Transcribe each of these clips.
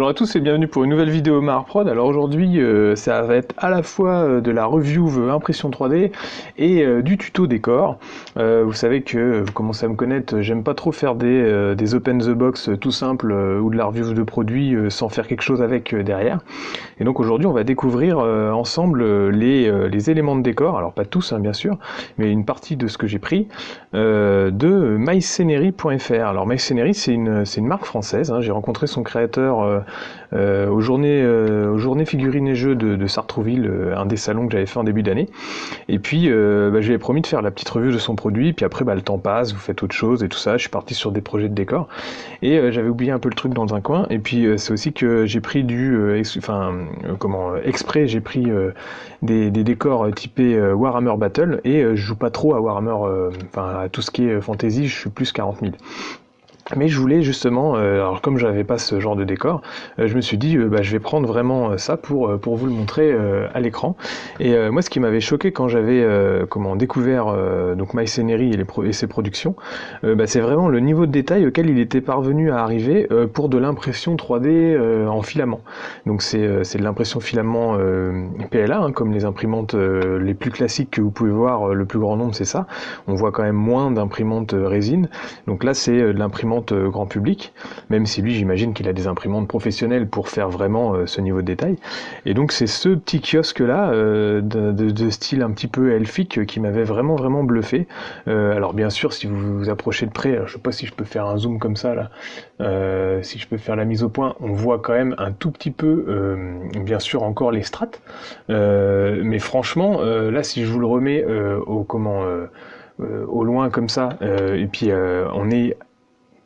Bonjour à tous et bienvenue pour une nouvelle vidéo Marprod. Alors aujourd'hui ça va être à la fois de la review impression 3D et du tuto décor. Vous savez que vous commencez à me connaître, j'aime pas trop faire des open the box tout simples ou de la review de produits sans faire quelque chose avec derrière. Et donc aujourd'hui on va découvrir ensemble les éléments de décor, alors pas tous bien sûr, mais une partie de ce que j'ai pris de myscenery.fr. Alors myscenery c'est une marque française, j'ai rencontré son créateur aux journées figurines et jeux de Sartrouville, un des salons que j'avais fait en début d'année. Et puis je lui ai promis de faire la petite revue de son produit, puis après le temps passe, vous faites autre chose et tout ça, je suis parti sur des projets de décor, et j'avais oublié un peu le truc dans un coin, et puis c'est aussi que j'ai pris exprès j'ai pris des décors typés Warhammer Battle, et je joue pas trop à Warhammer, à tout ce qui est fantasy, je suis plus 40 000. Mais je voulais justement, alors comme j'avais pas ce genre de décor, je me suis dit je vais prendre vraiment ça pour vous le montrer à l'écran. Et moi ce qui m'avait choqué quand j'avais découvert donc myscenery et ses productions, c'est vraiment le niveau de détail auquel il était parvenu à arriver pour de l'impression 3D en filament. Donc c'est de l'impression filament PLA, comme les imprimantes les plus classiques que vous pouvez voir, le plus grand nombre c'est ça. On voit quand même moins d'imprimantes résine. Donc là c'est de l'imprimante grand public, même si lui j'imagine qu'il a des imprimantes professionnelles pour faire vraiment ce niveau de détail. Et donc c'est ce petit kiosque là de style un petit peu elfique qui m'avait vraiment bluffé. Alors bien sûr si vous vous approchez de près, je sais pas si je peux faire un zoom comme ça là, si je peux faire la mise au point, on voit quand même un tout petit peu bien sûr encore les strates, mais franchement là si je vous le remets au loin comme ça, et puis on est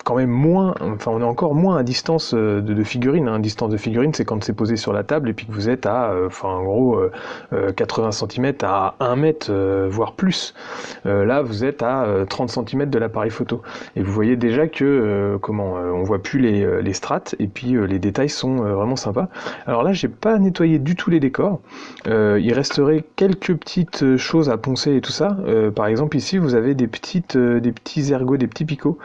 quand même on est encore moins à distance de figurine. Distance de figurine, c'est quand c'est posé sur la table et puis que vous êtes à, 80 cm à 1 mètre, voire plus. Là, vous êtes à 30 cm de l'appareil photo. Et vous voyez déjà que, on voit plus les strates, et puis les détails sont vraiment sympas. Alors là, j'ai pas nettoyé du tout les décors. Il resterait quelques petites choses à poncer et tout ça. Par exemple, ici, vous avez des petits ergots, des petits picots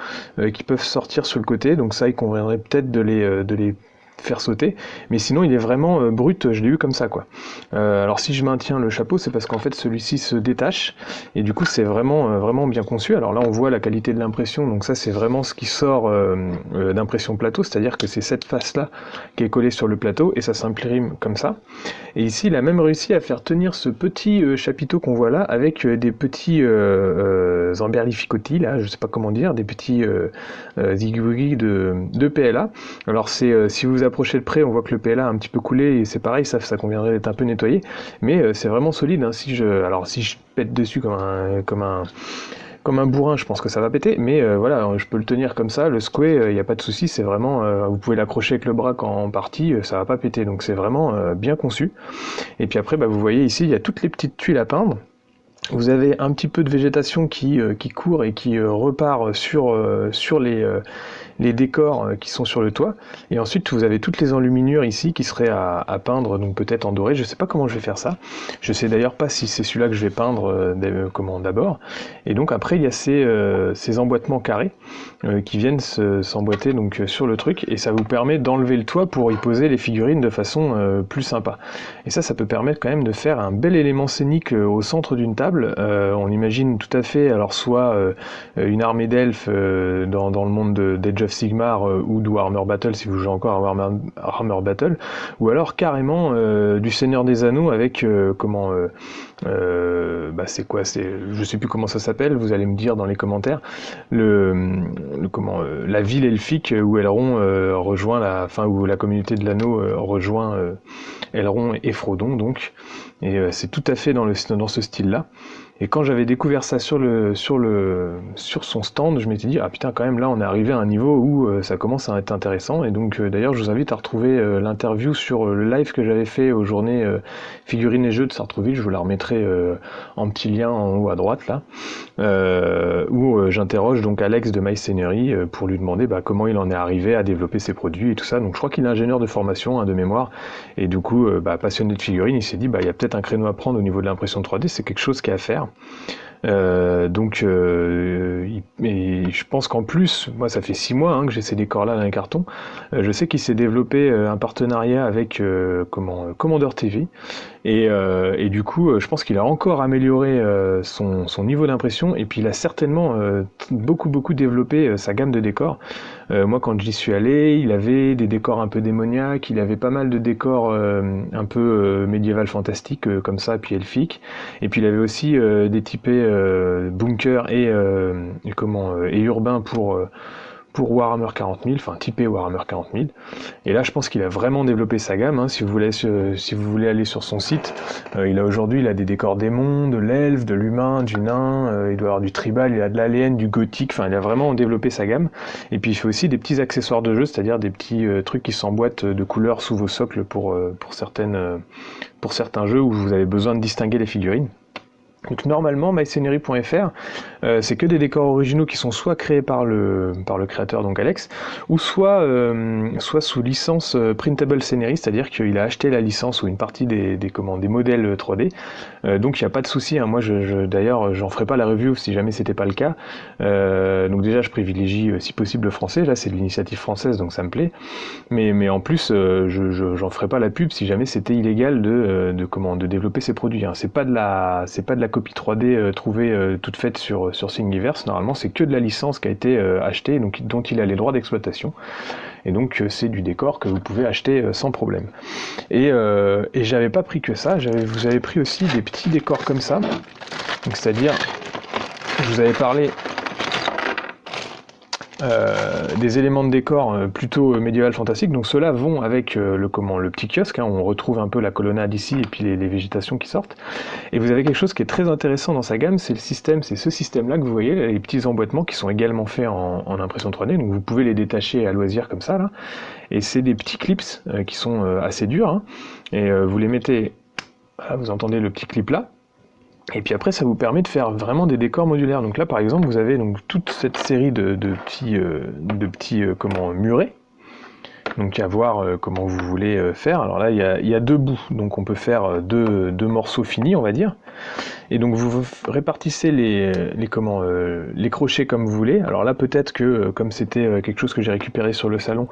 qui peuvent sortir sur le côté, donc ça il conviendrait peut-être de les faire sauter, mais sinon il est vraiment brut, je l'ai eu comme ça quoi. Alors si je maintiens le chapeau, c'est parce qu'en fait celui-ci se détache, et du coup c'est vraiment bien conçu. Alors là on voit la qualité de l'impression, donc ça c'est vraiment ce qui sort d'impression plateau, c'est-à-dire que c'est cette face là qui est collée sur le plateau, et ça s'imprime comme ça. Et ici il a même réussi à faire tenir ce petit chapiteau qu'on voit là, avec des petits emberlificotis là, je sais pas comment dire, des petits zigouigis de PLA. Alors c'est si vous approchez de près, on voit que le PLA a un petit peu coulé, et c'est pareil, ça conviendrait d'être un peu nettoyé, mais c'est vraiment solide. Si je pète dessus comme un bourrin, je pense que ça va péter, mais voilà, je peux le tenir comme ça, le square, il n'y a pas de souci, c'est vraiment, vous pouvez l'accrocher avec le bras en partie, ça va pas péter, donc c'est vraiment bien conçu. Et puis après, vous voyez ici, il y a toutes les petites tuiles à peindre. Vous avez un petit peu de végétation qui court et qui repart sur les décors qui sont sur le toit, et ensuite vous avez toutes les enluminures ici qui seraient à peindre, donc peut-être en doré. Je sais pas comment je vais faire ça, je sais d'ailleurs pas si c'est celui-là que je vais peindre d'abord. Et donc après il y a ces emboîtements carrés qui viennent s'emboîter donc sur le truc, et ça vous permet d'enlever le toit pour y poser les figurines de façon plus sympa. Et ça peut permettre quand même de faire un bel élément scénique au centre d'une table. On imagine tout à fait, alors soit une armée d'elfes dans le monde d'Age of Sigmar ou de Warhammer Battle si vous jouez encore à Warhammer Battle, ou alors carrément du Seigneur des Anneaux avec c'est quoi, je sais plus comment ça s'appelle, vous allez me dire dans les commentaires, la ville elfique où Elrond rejoint où la communauté de l'anneau rejoint Elrond et Frodon, donc, et c'est tout à fait dans ce style là. Et quand j'avais découvert ça sur son stand, je m'étais dit, ah putain, quand même, là, on est arrivé à un niveau où ça commence à être intéressant. Et donc, d'ailleurs, je vous invite à retrouver l'interview sur le live que j'avais fait aux journées figurines et jeux de Sartrouville. Je vous la remettrai en petit lien en haut à droite, là, où j'interroge donc Alex de myscenery pour lui demander comment il en est arrivé à développer ses produits et tout ça. Donc, je crois qu'il est ingénieur de formation, de mémoire. Et du coup, passionné de figurines, il s'est dit, il y a peut-être un créneau à prendre au niveau de l'impression 3D, c'est quelque chose qui est à faire. Et je pense qu'en plus, moi ça fait 6 mois que j'ai ces décors-là dans les cartons. Je sais qu'il s'est développé un partenariat avec Commander TV. Et du coup, je pense qu'il a encore amélioré son niveau d'impression. Et puis il a certainement beaucoup développé sa gamme de décors. Moi quand j'y suis allé, il avait des décors un peu démoniaques, il avait pas mal de décors un peu médiéval fantastique comme ça, puis elfique. Et puis il avait aussi des typés bunker et urbain pour Warhammer 40 000, enfin typé Warhammer 40 000. Et là, je pense qu'il a vraiment développé sa gamme. Si vous voulez aller sur son site, il a des décors démons, de l'elfe, de l'humain, du nain, il doit avoir du tribal, il a de l'alien, du gothique, enfin il a vraiment développé sa gamme. Et puis il fait aussi des petits accessoires de jeu, c'est-à-dire des petits trucs qui s'emboîtent de couleurs sous vos socles pour certains jeux où vous avez besoin de distinguer les figurines. Donc normalement, myscenery.fr, c'est que des décors originaux qui sont soit créés par le créateur, donc Alex, ou soit sous licence Printable Scenery, c'est-à-dire qu'il a acheté la licence ou une partie des modèles 3D. Donc il n'y a pas de souci. Moi, d'ailleurs, j'en ferai pas la review si jamais c'était pas le cas. Donc déjà, je privilégie si possible le français. Là, c'est de l'initiative française, donc ça me plaît. Mais en plus, j'en ferai pas la pub si jamais c'était illégal de développer ces produits. C'est pas de la copie 3D trouvée toute faite sur Thingiverse. Normalement, c'est que de la licence qui a été achetée, donc dont il a les droits d'exploitation. Et donc c'est du décor que vous pouvez acheter sans problème. Et j'avais pas pris que ça, vous avez pris aussi des petits décors comme ça. Donc c'est-à-dire, je vous avais parlé des éléments de décor plutôt médiéval fantastique, donc ceux-là vont avec le petit kiosque, où on retrouve un peu la colonnade ici et puis les végétations qui sortent. Et vous avez quelque chose qui est très intéressant dans sa gamme, c'est ce système-là que vous voyez, les petits emboîtements qui sont également faits en impression 3D, donc vous pouvez les détacher à loisir comme ça, là. Et c'est des petits clips qui sont assez durs, et vous les mettez, voilà, vous entendez le petit clip là. Et puis après, ça vous permet de faire vraiment des décors modulaires. Donc là, par exemple, vous avez donc toute cette série de petits murets. Donc à voir comment vous voulez faire. Alors là, il y a 2 bouts, donc on peut faire deux morceaux finis, on va dire. Et donc vous répartissez les crochets comme vous voulez. Alors là, peut-être que comme c'était quelque chose que j'ai récupéré sur le salon,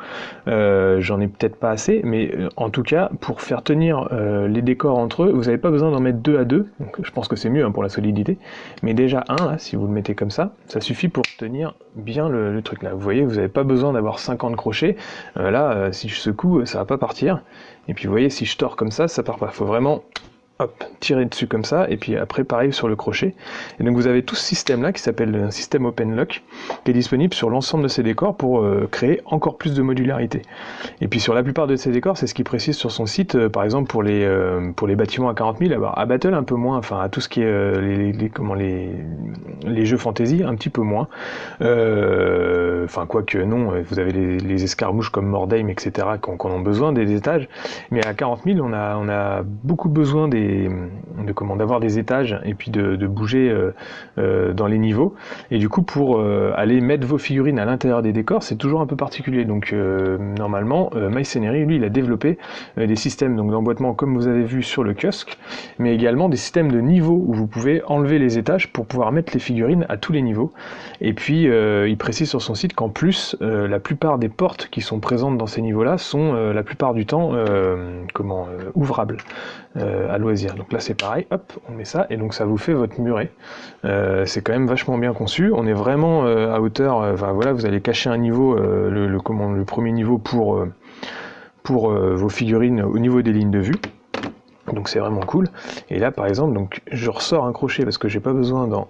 j'en ai peut-être pas assez, mais en tout cas, pour faire tenir les décors entre eux, vous n'avez pas besoin d'en mettre 2 à 2, donc je pense que c'est mieux pour la solidité, mais déjà un, là, si vous le mettez comme ça suffit pour tenir bien le truc là. Vous voyez, vous n'avez pas besoin d'avoir 50 crochets, là, si je secoue, ça va pas partir, et puis vous voyez, si je tords comme ça part pas, faut vraiment... Hop, tirer dessus comme ça, et puis après pareil sur le crochet. Et donc vous avez tout ce système là qui s'appelle un système Open Lock, qui est disponible sur l'ensemble de ces décors pour créer encore plus de modularité. Et puis sur la plupart de ces décors, c'est ce qu'il précise sur son site, par exemple pour les bâtiments à 40 000, alors à Battle un peu moins, enfin à tout ce qui est les jeux fantasy un petit peu moins. Enfin quoique non, vous avez les escarmouches comme Mordheim, etc. qu'on a besoin des étages, mais à 40 000 on a beaucoup besoin d'avoir des étages et puis de bouger dans les niveaux, et du coup pour aller mettre vos figurines à l'intérieur des décors, c'est toujours un peu particulier. Donc normalement MyScenery, lui, il a développé des systèmes d'emboîtement comme vous avez vu sur le kiosque, mais également des systèmes de niveaux où vous pouvez enlever les étages pour pouvoir mettre les figurines à tous les niveaux. Et puis il précise sur son site qu'en plus la plupart des portes qui sont présentes dans ces niveaux là sont la plupart du temps ouvrables à loisir. Donc là c'est pareil, hop, on met ça, et donc ça vous fait votre muret. C'est quand même vachement bien conçu, on est vraiment à hauteur, voilà, vous allez cacher un niveau, le premier niveau pour vos figurines au niveau des lignes de vue. Donc c'est vraiment cool. Et là par exemple, donc je ressors un crochet parce que j'ai pas besoin d'en...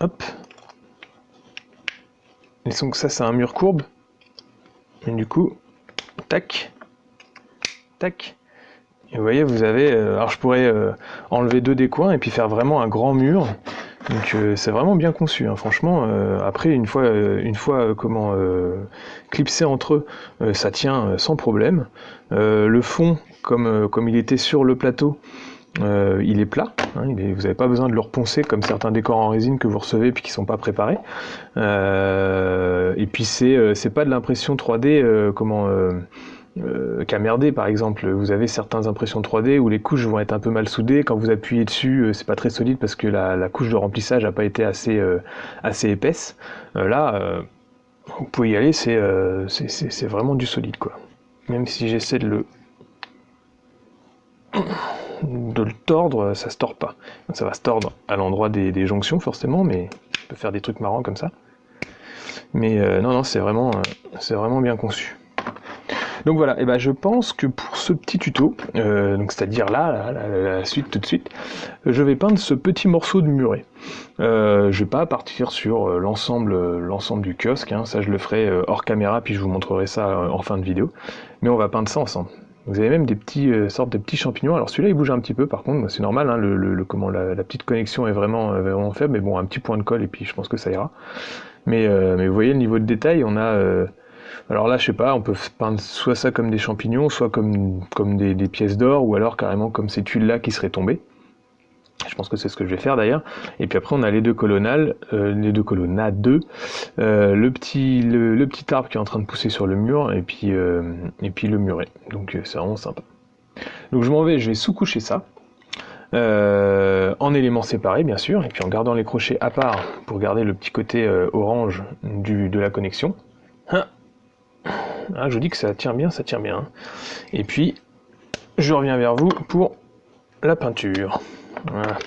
Hop. Et donc ça c'est un mur courbe. Et du coup, tac, tac. Et vous voyez, vous avez... alors je pourrais enlever 2 des coins et puis faire vraiment un grand mur. Donc c'est vraiment bien conçu, franchement. Après, une fois clipsé entre eux, ça tient sans problème. Le fond, comme il était sur le plateau, il est plat, vous n'avez pas besoin de le reponcer comme certains décors en résine que vous recevez et puis qui ne sont pas préparés. Et puis c'est pas de l'impression 3D qu'à par exemple. Vous avez certaines impressions 3D où les couches vont être un peu mal soudées. Quand vous appuyez dessus, c'est pas très solide parce que la couche de remplissage n'a pas été assez épaisse. Vous pouvez y aller, c'est vraiment du solide, quoi. Même si j'essaie de le tordre, ça se tord pas. Ça va se tordre à l'endroit des jonctions, forcément, mais on peut faire des trucs marrants comme ça. Mais non, c'est vraiment bien conçu. Donc voilà, et ben je pense que pour ce petit tuto, donc c'est-à-dire la suite tout de suite, je vais peindre ce petit morceau de muret. Je vais pas partir sur l'ensemble du kiosque, hein, ça je le ferai hors caméra, puis je vous montrerai ça en fin de vidéo. Mais on va peindre ça ensemble. Vous avez même des petits sortes de petits champignons. Alors celui-là il bouge un petit peu, par contre, c'est normal, hein, la petite connexion est vraiment faible, mais bon, un petit point de colle et puis je pense que ça ira. Mais vous voyez le niveau de détail, on a alors là, je sais pas, on peut peindre soit ça comme des champignons, soit comme des pièces d'or, ou alors carrément comme ces tuiles-là qui seraient tombées. Je pense que c'est ce que je vais faire d'ailleurs. Et puis après, on a les deux colonnades, le petit arbre qui est en train de pousser sur le mur, et puis le muret. Donc c'est vraiment sympa. Donc je vais sous-coucher ça. En éléments séparés bien sûr, et puis en gardant les crochets à part pour garder le petit côté orange de la connexion. Ah, je vous dis que ça tient bien, ça tient bien. Et puis, je reviens vers vous pour la peinture. Voilà.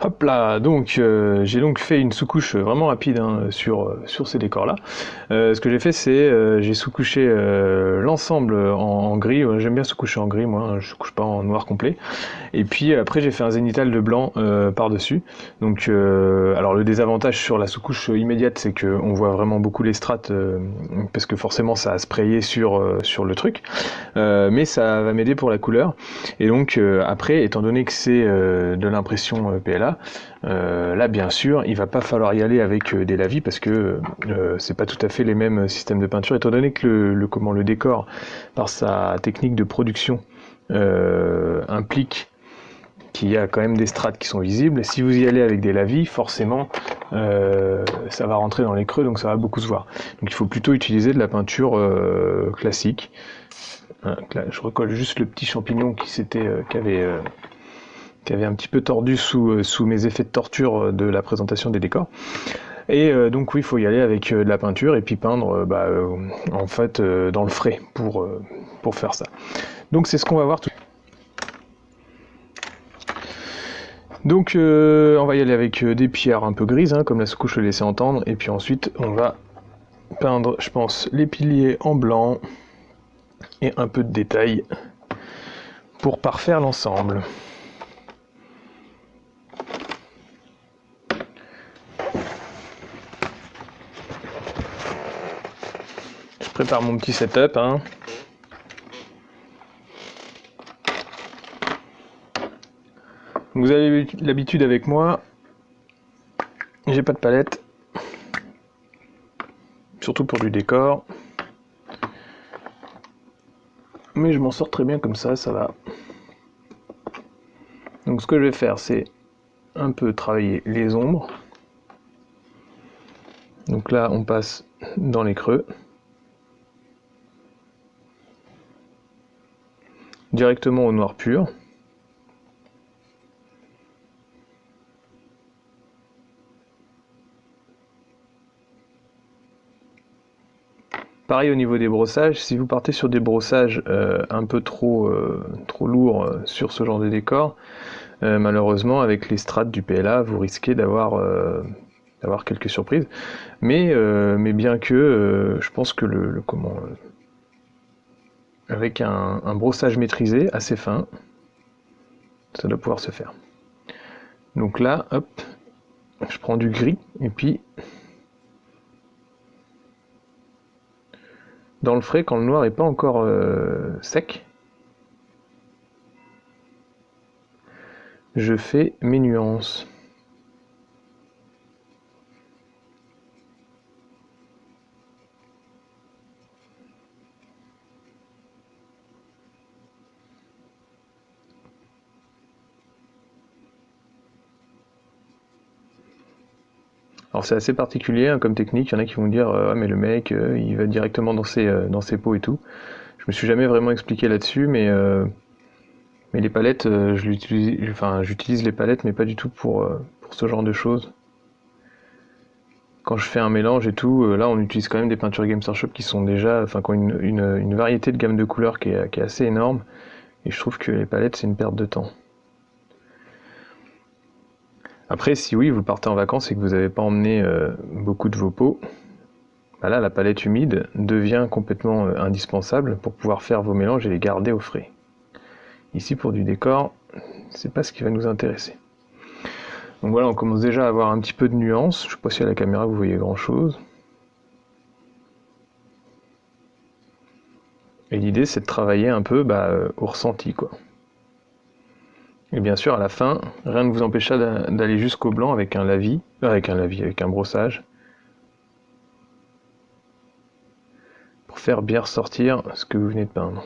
Hop là, donc j'ai donc fait une sous-couche vraiment rapide hein, sur ces décors-là. Ce que j'ai fait, c'est j'ai sous-couché l'ensemble en gris. J'aime bien sous-coucher en gris, moi, je couche pas en noir complet. Et puis après, j'ai fait un zénithal de blanc par-dessus. Donc, alors le désavantage sur la sous-couche immédiate, c'est qu'on voit vraiment beaucoup les strates, parce que forcément, ça a sprayé sur le truc. Mais ça va m'aider pour la couleur. Et donc après, étant donné que c'est de l'impression PLA, là bien sûr, il va pas falloir y aller avec des lavis parce que c'est pas tout à fait les mêmes systèmes de peinture. Étant donné que le décor, par sa technique de production, implique qu'il y a quand même des strates qui sont visibles. Si vous y allez avec des lavis, forcément, ça va rentrer dans les creux, donc ça va beaucoup se voir. Donc il faut plutôt utiliser de la peinture classique. Là, je recolle juste le petit champignon qui avait un petit peu tordu sous mes effets de torture de la présentation des décors. Et donc oui, il faut y aller avec de la peinture et puis peindre en fait dans le frais pour faire ça. Donc c'est ce qu'on va voir tout de suite. Donc on va y aller avec des pierres un peu grises, hein, comme la sous-couche le laissait entendre, et puis ensuite on va peindre, je pense, les piliers en blanc et un peu de détail pour parfaire l'ensemble. Je prépare mon petit setup, hein. Vous avez l'habitude avec moi, j'ai pas de palette, surtout pour du décor, mais je m'en sors très bien comme ça va. Donc ce que je vais faire, c'est un peu travailler les ombres. Donc là, on passe dans les creux. Directement au noir pur. Pareil au niveau des brossages, si vous partez sur des brossages un peu trop lourds sur ce genre de décor, malheureusement avec les strates du PLA, vous risquez d'avoir quelques surprises. Mais bien que je pense que avec un brossage maîtrisé, assez fin, ça doit pouvoir se faire. Donc là, hop, je prends du gris et puis dans le frais, quand le noir n'est pas encore sec, je fais mes nuances. Alors c'est assez particulier hein, comme technique, il y en a qui vont dire ah mais le mec il va directement dans ses pots et tout. Je me suis jamais vraiment expliqué là-dessus, mais les palettes, j'utilise les palettes, mais pas du tout pour ce genre de choses. Quand je fais un mélange et tout, là on utilise quand même des peintures Games Workshop qui sont déjà, qui ont une variété de gamme de couleurs qui est assez énorme, et je trouve que les palettes c'est une perte de temps. Après, si oui, vous partez en vacances et que vous n'avez pas emmené beaucoup de vos pots, bah là la palette humide devient complètement indispensable pour pouvoir faire vos mélanges et les garder au frais. Ici pour du décor, c'est pas ce qui va nous intéresser. Donc voilà, on commence déjà à avoir un petit peu de nuances. Je sais pas si à la caméra vous voyez grand chose. Et l'idée c'est de travailler un peu au ressenti quoi. Et bien sûr à la fin, rien ne vous empêcha d'aller jusqu'au blanc avec un brossage. Pour faire bien ressortir ce que vous venez de peindre.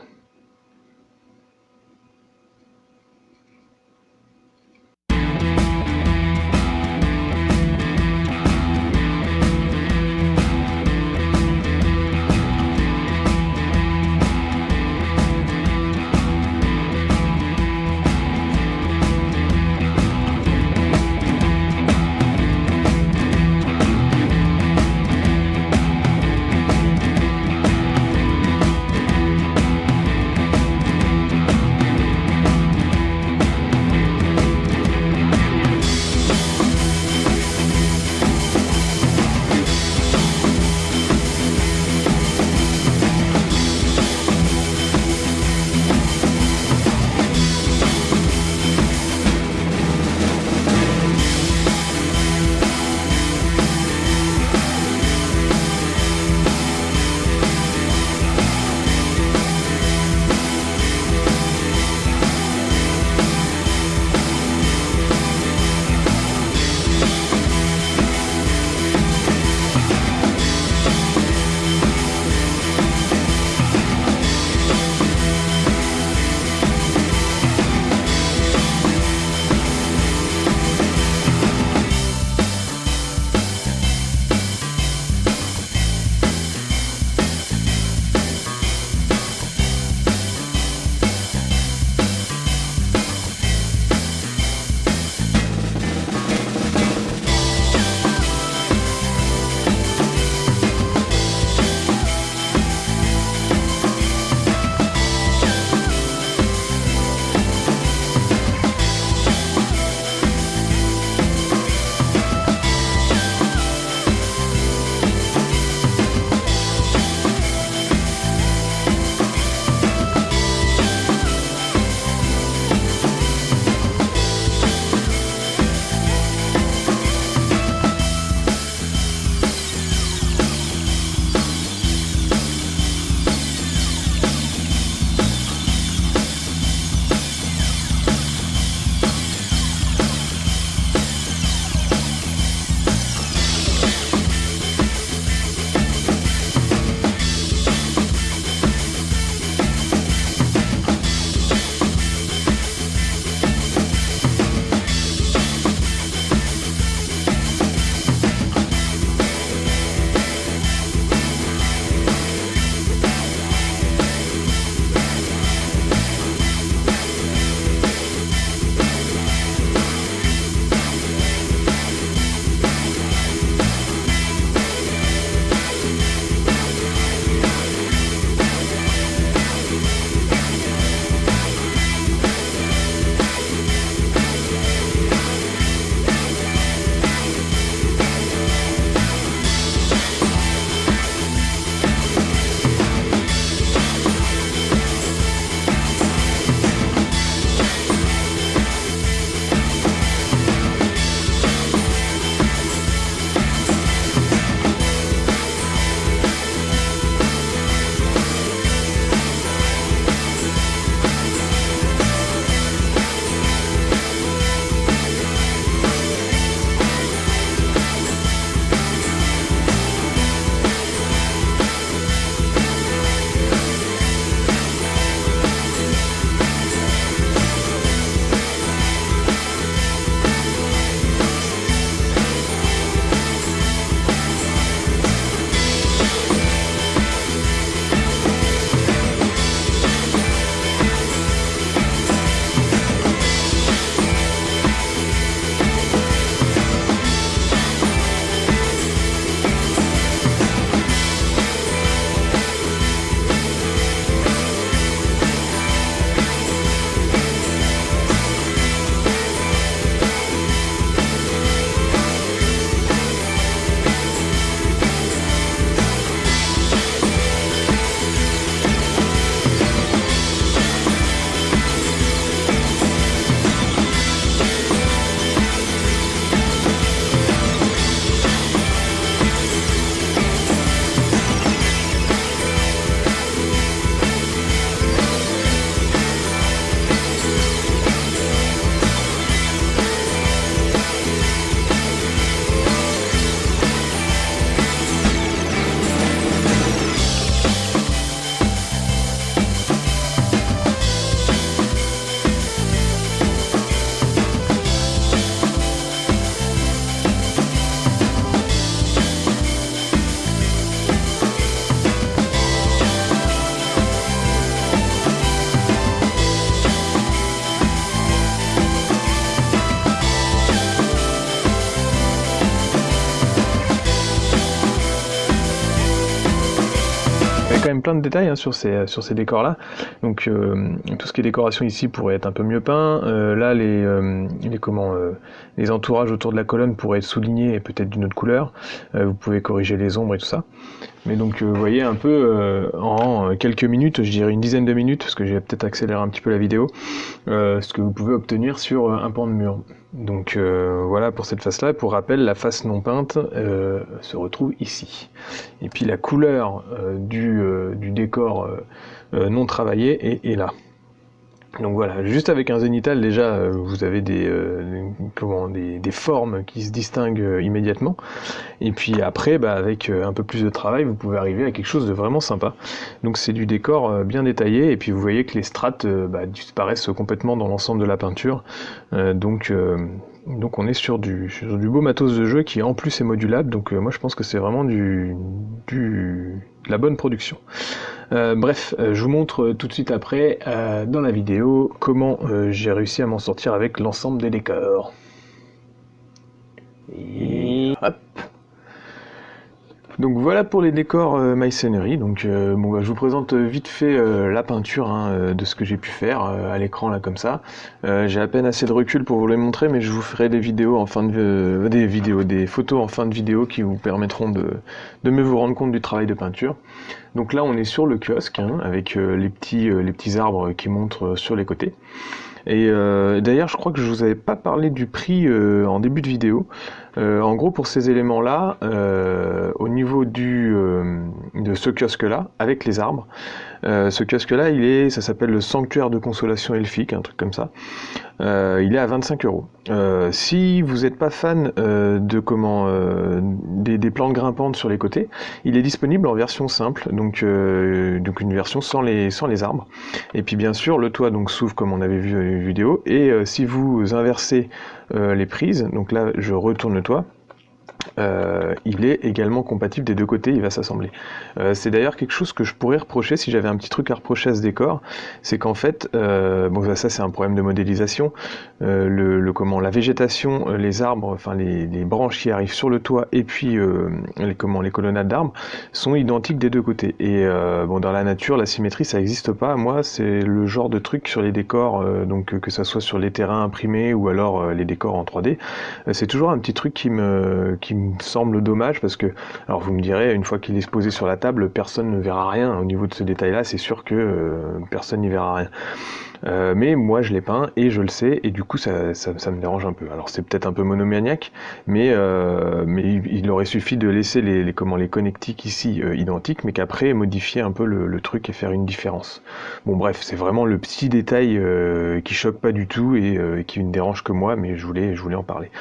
y a quand même plein de détails hein, sur ces décors-là. Donc tout ce qui est décoration ici pourrait être un peu mieux peint. Là, les entourages autour de la colonne pourraient être soulignés et peut-être d'une autre couleur. Vous pouvez corriger les ombres et tout ça. Mais donc vous voyez un peu en quelques minutes, je dirais une dizaine de minutes, parce que j'ai peut-être accéléré un petit peu la vidéo, ce que vous pouvez obtenir sur un pan de mur. Donc voilà pour cette face-là. Pour rappel, la face non peinte se retrouve ici. Et puis la couleur du décor non travaillé est là. Donc voilà, juste avec un zénithal déjà vous avez des formes qui se distinguent immédiatement, et puis après avec un peu plus de travail vous pouvez arriver à quelque chose de vraiment sympa. Donc c'est du décor bien détaillé, et puis vous voyez que les strates disparaissent complètement dans l'ensemble de la peinture, donc on est sur du beau matos de jeu qui en plus est modulable, donc moi je pense que c'est vraiment de la bonne production. Bref, je vous montre tout de suite après, dans la vidéo, comment j'ai réussi à m'en sortir avec l'ensemble des décors. Et hop. Donc voilà pour les décors maçonnerie. Donc je vous présente vite fait la peinture de ce que j'ai pu faire à l'écran là comme ça. J'ai à peine assez de recul pour vous les montrer, mais je vous ferai des vidéos en fin de des photos en fin de vidéo qui vous permettront de mieux vous rendre compte du travail de peinture. Donc là on est sur le kiosque avec les petits arbres qui montrent sur les côtés. Et d'ailleurs, je crois que je vous avais pas parlé du prix en début de vidéo. En gros, pour ces éléments-là, au niveau de ce kiosque-là, avec les arbres, ce kiosque-là, ça s'appelle le Sanctuaire de Consolation Elfique, un truc comme ça. Il est à 25 €. Si vous n'êtes pas fan des plantes grimpantes sur les côtés, il est disponible en version simple, donc une version sans les arbres. Et puis bien sûr, le toit s'ouvre comme on avait vu dans les vidéos, et si vous inversez les prises, donc là je retourne le toit, il est également compatible des deux côtés, il va s'assembler. C'est d'ailleurs quelque chose que je pourrais reprocher, si j'avais un petit truc à reprocher à ce décor, c'est qu'en fait, ça c'est un problème de modélisation, la végétation, les arbres, enfin les branches qui arrivent sur le toit, et puis les colonnades d'arbres, sont identiques des deux côtés. Et dans la nature, la symétrie ça n'existe pas. Moi c'est le genre de truc sur les décors, que ça soit sur les terrains imprimés ou alors les décors en 3D, c'est toujours un petit truc qui me semble dommage, parce que, alors vous me direz, une fois qu'il est posé sur la table, personne ne verra rien au niveau de ce détail-là, c'est sûr que personne n'y verra rien. Mais moi je l'ai peint et je le sais, et du coup ça me dérange un peu. Alors c'est peut-être un peu monomaniaque, mais il aurait suffi de laisser les connectiques ici identiques, mais qu'après modifier un peu le truc et faire une différence. Bon bref, c'est vraiment le petit détail qui choque pas du tout et qui ne dérange que moi, mais je voulais en parler.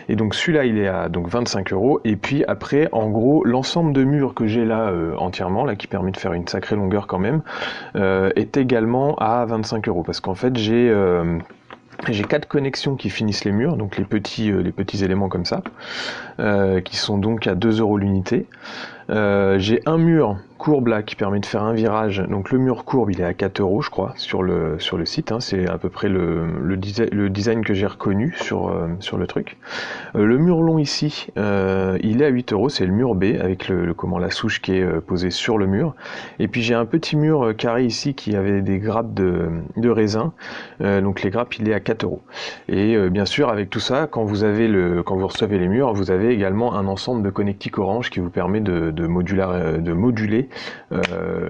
Et donc celui-là il est à 25 €, et puis après en gros l'ensemble de murs que j'ai là entièrement, là qui permet de faire une sacrée longueur quand même, est également à 25 €. Parce qu'en fait j'ai 4 connexions qui finissent les murs, donc les petits éléments comme ça, qui sont donc à 2 € l'unité. J'ai un mur courbe là qui permet de faire un virage, donc le mur courbe il est à 4 € je crois sur le site, c'est à peu près le design que j'ai reconnu sur le truc. Le mur long ici il est à 8 €, c'est le mur B avec la souche qui est posée sur le mur, et puis j'ai un petit mur carré ici qui avait des grappes de raisin, donc les grappes il est à 4 €. Et bien sûr avec tout ça, quand vous recevez les murs, vous avez également un ensemble de connectiques orange qui vous permet de moduler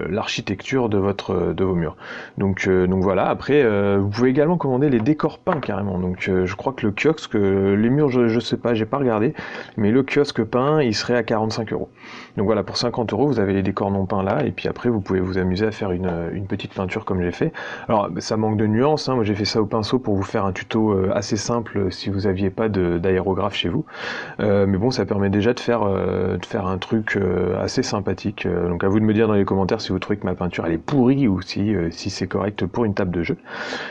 l'architecture de vos murs. Donc voilà, après vous pouvez également commander les décors peints carrément. Donc je crois que le kiosque, les murs je sais pas, j'ai pas regardé, mais le kiosque peint il serait à 45 €. Donc voilà, pour 50 € vous avez les décors non peints là, et puis après vous pouvez vous amuser à faire une petite peinture comme j'ai fait. Alors ça manque de nuances, moi j'ai fait ça au pinceau pour vous faire un tuto assez simple si vous aviez pas d'aérographe chez vous, mais bon, ça permet déjà de faire un truc assez sympathique. Donc à vous de me dire dans les commentaires si vous trouvez que ma peinture elle est pourrie, ou si c'est correct pour une table de jeu.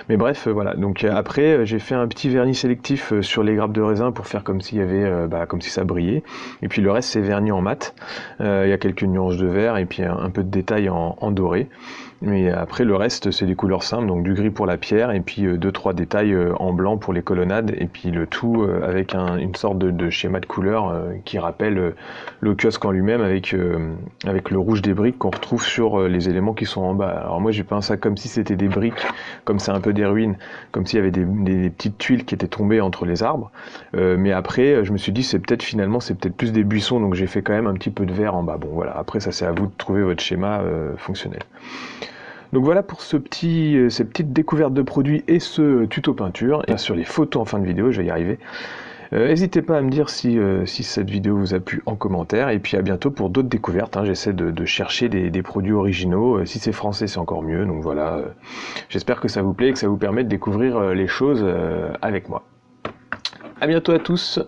Mais bref, voilà. Donc après j'ai fait un petit vernis sélectif sur les grappes de raisin pour faire comme s'il y avait comme si ça brillait, et puis le reste c'est vernis en mat. Il y a quelques nuances de vert et puis un peu de détails en doré. Mais après, le reste, c'est des couleurs simples, donc du gris pour la pierre, et puis deux, trois détails en blanc pour les colonnades, et puis le tout avec une sorte de schéma de couleur qui rappelle le kiosque en lui-même, avec le rouge des briques qu'on retrouve sur les éléments qui sont en bas. Alors moi, j'ai peint ça comme si c'était des briques, comme c'est un peu des ruines, comme s'il y avait des petites tuiles qui étaient tombées entre les arbres. Mais après, je me suis dit, c'est peut-être plus des buissons, donc j'ai fait quand même un petit peu de vert en bas. Bon, voilà, après, ça c'est à vous de trouver votre schéma fonctionnel. Donc voilà pour ces petites découvertes de produits et ce tuto peinture. Et bien sûr les photos en fin de vidéo, je vais y arriver. N'hésitez pas à me dire si cette vidéo vous a plu en commentaire. Et puis à bientôt pour d'autres découvertes. Hein. J'essaie de chercher des produits originaux. Si c'est français, c'est encore mieux. Donc voilà, j'espère que ça vous plaît et que ça vous permet de découvrir les choses avec moi. À bientôt à tous.